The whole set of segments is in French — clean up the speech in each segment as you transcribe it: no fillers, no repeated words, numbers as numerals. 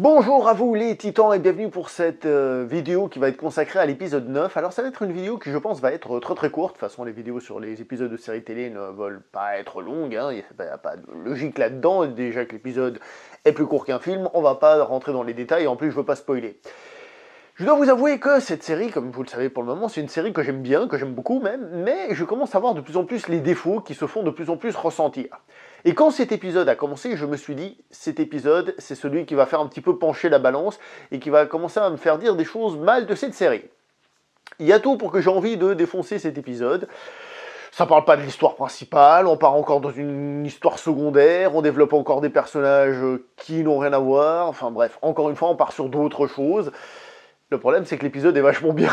Bonjour à vous les titans et bienvenue pour cette vidéo qui va être consacrée à l'épisode 9. Alors ça va être une vidéo qui je pense va être très courte. De toute façon les vidéos sur les épisodes de séries télé ne veulent pas être longues, hein. Il n'y a pas de logique là-dedans. Déjà que l'épisode est plus court qu'un film, on va pas rentrer dans les détails et en plus je veux pas spoiler. Je dois vous avouer que cette série, comme vous le savez pour le moment, c'est une série que j'aime bien, que j'aime beaucoup même, mais je commence à voir de plus en plus les défauts qui se font de plus en plus ressentir. Et quand cet épisode a commencé, je me suis dit, cet épisode, c'est celui qui va faire un petit peu pencher la balance et qui va commencer à me faire dire des choses mal de cette série. Il y a tout pour que j'ai envie de défoncer cet épisode. Ça parle pas de l'histoire principale, on part encore dans une histoire secondaire, on développe encore des personnages qui n'ont rien à voir, enfin bref, encore une fois, on part sur d'autres choses. Le problème, c'est que l'épisode est vachement bien.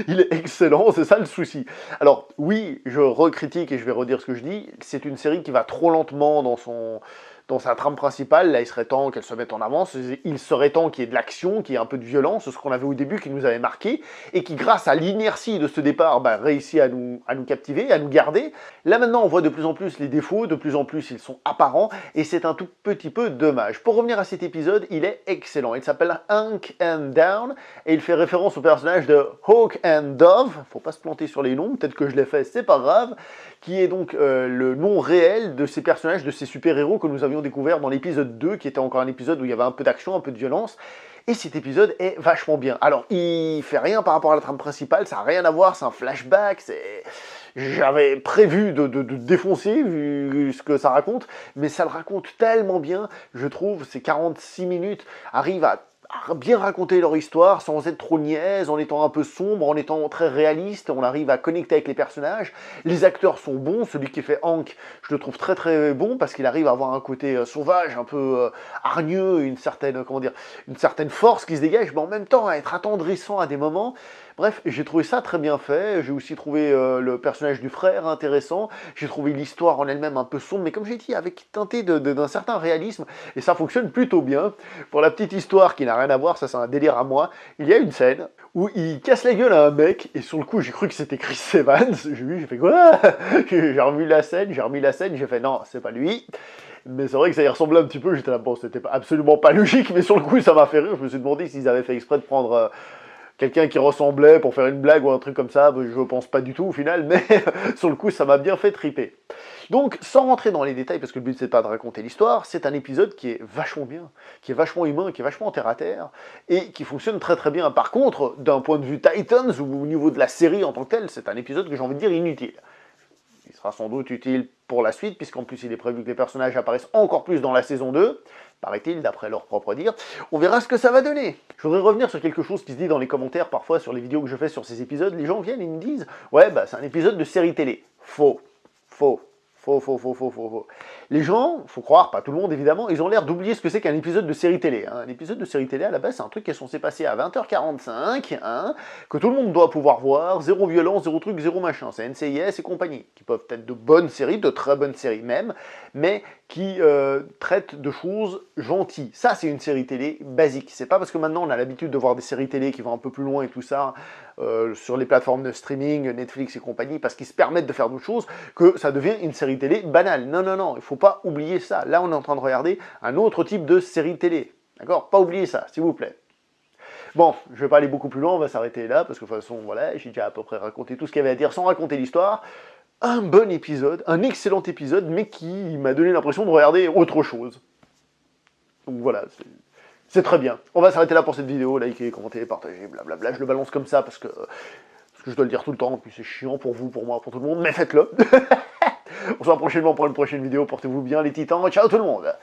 Il est excellent, c'est ça le souci. Alors, oui, je recritique et je vais redire ce que je dis, c'est une série qui va trop lentement dans sa trame principale. Là, il serait temps qu'elle se mette en avance. Il serait temps qu'il y ait de l'action, qu'il y ait un peu de violence, ce qu'on avait au début qui nous avait marqué, et qui, grâce à l'inertie de ce départ, réussit à nous captiver, à nous garder. Là, maintenant, on voit de plus en plus les défauts, de plus en plus ils sont apparents, et c'est un tout petit peu dommage. Pour revenir à cet épisode, il est excellent. Il s'appelle Hank and Dawn, et il fait référence au personnage de Hawk and Dove. Faut pas se planter sur les noms, peut-être que je l'ai fait, c'est pas grave, qui est donc le nom réel de ces personnages, de ces super-héros que nous avions découvert dans l'épisode 2, qui était encore un épisode où il y avait un peu d'action, un peu de violence, et cet épisode est vachement bien. Alors, il fait rien par rapport à la trame principale, ça n'a rien à voir, c'est un flashback, J'avais prévu de défoncer, vu ce que ça raconte, mais ça le raconte tellement bien, je trouve, ces 46 minutes arrivent à bien raconter leur histoire sans être trop niaise, en étant un peu sombre, en étant très réaliste, on arrive à connecter avec les personnages. Les acteurs sont bons, celui qui fait Hank, je le trouve très bon parce qu'il arrive à avoir un côté sauvage, un peu hargneux, une certaine force qui se dégage, mais en même temps à être attendrissant à des moments. Bref, j'ai trouvé ça très bien fait, j'ai aussi trouvé le personnage du frère intéressant, j'ai trouvé l'histoire en elle-même un peu sombre, mais comme j'ai dit, avec teinté d'un certain réalisme, et ça fonctionne plutôt bien. Pour la petite histoire qui n'a rien à voir, ça c'est un délire à moi, il y a une scène où il casse la gueule à un mec, et sur le coup j'ai cru que c'était Chris Evans, j'ai vu, j'ai fait quoi? J'ai revu la scène, j'ai fait non, c'est pas lui. Mais c'est vrai que ça y ressemblait un petit peu, j'étais là, bon, c'était absolument pas logique, mais sur le coup ça m'a fait rire, je me suis demandé s'ils avaient fait exprès de prendre quelqu'un qui ressemblait pour faire une blague ou un truc comme ça, je pense pas du tout au final, mais sur le coup ça m'a bien fait triper. Donc, sans rentrer dans les détails, parce que le but c'est pas de raconter l'histoire, c'est un épisode qui est vachement bien, qui est vachement humain, qui est vachement terre à terre, et qui fonctionne très bien. Par contre, d'un point de vue Titans, ou au niveau de la série en tant que telle, c'est un épisode que j'ai envie de dire inutile. Il sera sans doute utile pour la suite, puisqu'en plus il est prévu que les personnages apparaissent encore plus dans la saison 2, paraît-il, d'après leur propre dire. On verra ce que ça va donner. Je voudrais revenir sur quelque chose qui se dit dans les commentaires, parfois sur les vidéos que je fais sur ces épisodes, les gens viennent et me disent « Ouais, c'est un épisode de série télé. » Faux. Faux. Les gens, faut croire, pas tout le monde évidemment, ils ont l'air d'oublier ce que c'est qu'un épisode de série télé. Hein. Un épisode de série télé, à la base, c'est un truc qui est censé passer à 20h45, hein, que tout le monde doit pouvoir voir, zéro violence, zéro truc, zéro machin. C'est NCIS et compagnie, qui peuvent être de bonnes séries, de très bonnes séries même, mais qui traitent de choses gentilles. Ça, c'est une série télé basique. C'est pas parce que maintenant on a l'habitude de voir des séries télé qui vont un peu plus loin et tout ça, sur les plateformes de streaming, Netflix et compagnie, parce qu'ils se permettent de faire d'autres choses, que ça devient une série télé banale. Non, il faut pas oublier ça. Là, on est en train de regarder un autre type de série télé. D'accord? Pas oublier ça, s'il vous plaît. Bon, je vais pas aller beaucoup plus loin, on va s'arrêter là, parce que de toute façon, voilà, j'ai déjà à peu près raconté tout ce qu'il y avait à dire sans raconter l'histoire. Un bon épisode, un excellent épisode, mais qui m'a donné l'impression de regarder autre chose. Donc voilà, c'est très bien. On va s'arrêter là pour cette vidéo, likez, commentez, partagez, blablabla. Je le balance comme ça parce que je dois le dire tout le temps, puis c'est chiant pour vous, pour moi, pour tout le monde, mais faites-le. On se voit prochainement pour une prochaine vidéo, portez-vous bien les titans, ciao tout le monde.